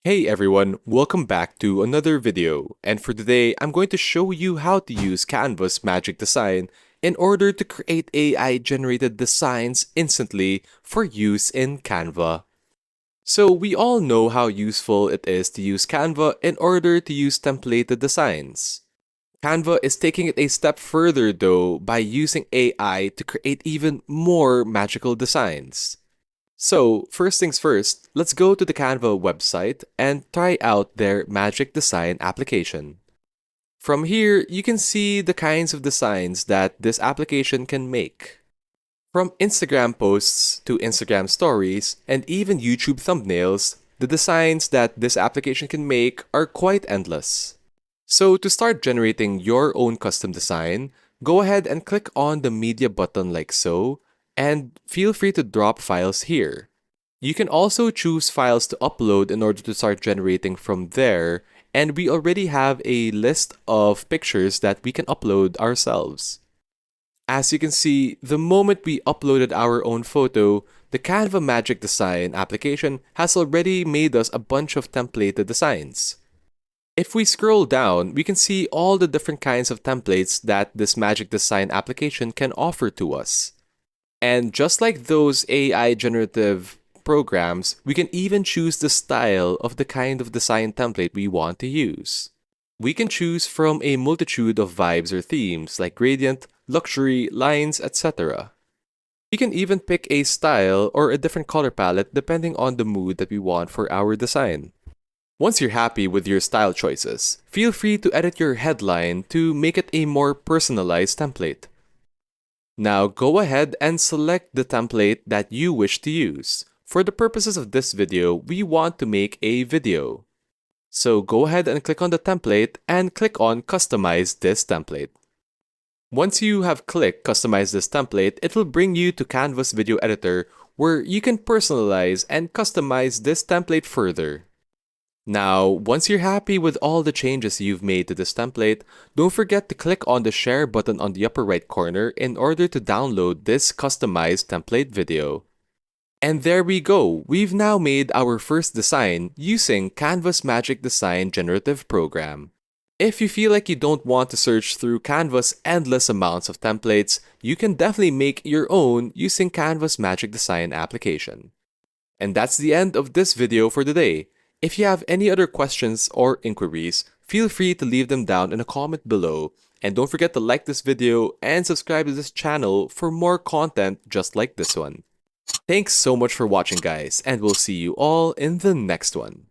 Hey everyone, welcome back to another video, and for today I'm going to show you how to use Canva's Magic Design in order to create AI generated designs instantly for use in Canva. So we all know how useful it is to use Canva in order to use templated designs. Canva is taking it a step further though by using AI to create even more magical designs. So, first things first, let's go to the Canva website and try out their Magic Design application. From here, you can see the kinds of designs that this application can make. From Instagram posts to Instagram stories and even YouTube thumbnails, the designs that this application can make are quite endless. So, to start generating your own custom design, go ahead and click on the media button like so, and feel free to drop files here. You can also choose files to upload in order to start generating from there, and we already have a list of pictures that we can upload ourselves. As you can see, the moment we uploaded our own photo, the Canva Magic Design application has already made us a bunch of templated designs. If we scroll down, we can see all the different kinds of templates that this Magic Design application can offer to us. And just like those AI generative programs, we can even choose the style of the kind of design template we want to use. We can choose from a multitude of vibes or themes like gradient, luxury, lines, etc. We can even pick a style or a different color palette depending on the mood that we want for our design. Once you're happy with your style choices, feel free to edit your headline to make it a more personalized template. Now go ahead and select the template that you wish to use. For the purposes of this video, we want to make a video. So go ahead and click on the template and click on Customize this template. Once you have clicked Customize this template, it will bring you to Canva's video editor where you can personalize and customize this template further. Now, once you're happy with all the changes you've made to this template, don't forget to click on the share button on the upper right corner in order to download this customized template video. And there we go, we've now made our first design using Canva's Magic Design generative program. If you feel like you don't want to search through Canva's endless amounts of templates, you can definitely make your own using Canva's Magic Design application. And that's the end of this video for today. If you have any other questions or inquiries, feel free to leave them down in a comment below. And don't forget to like this video and subscribe to this channel for more content just like this one. Thanks so much for watching guys, and we'll see you all in the next one.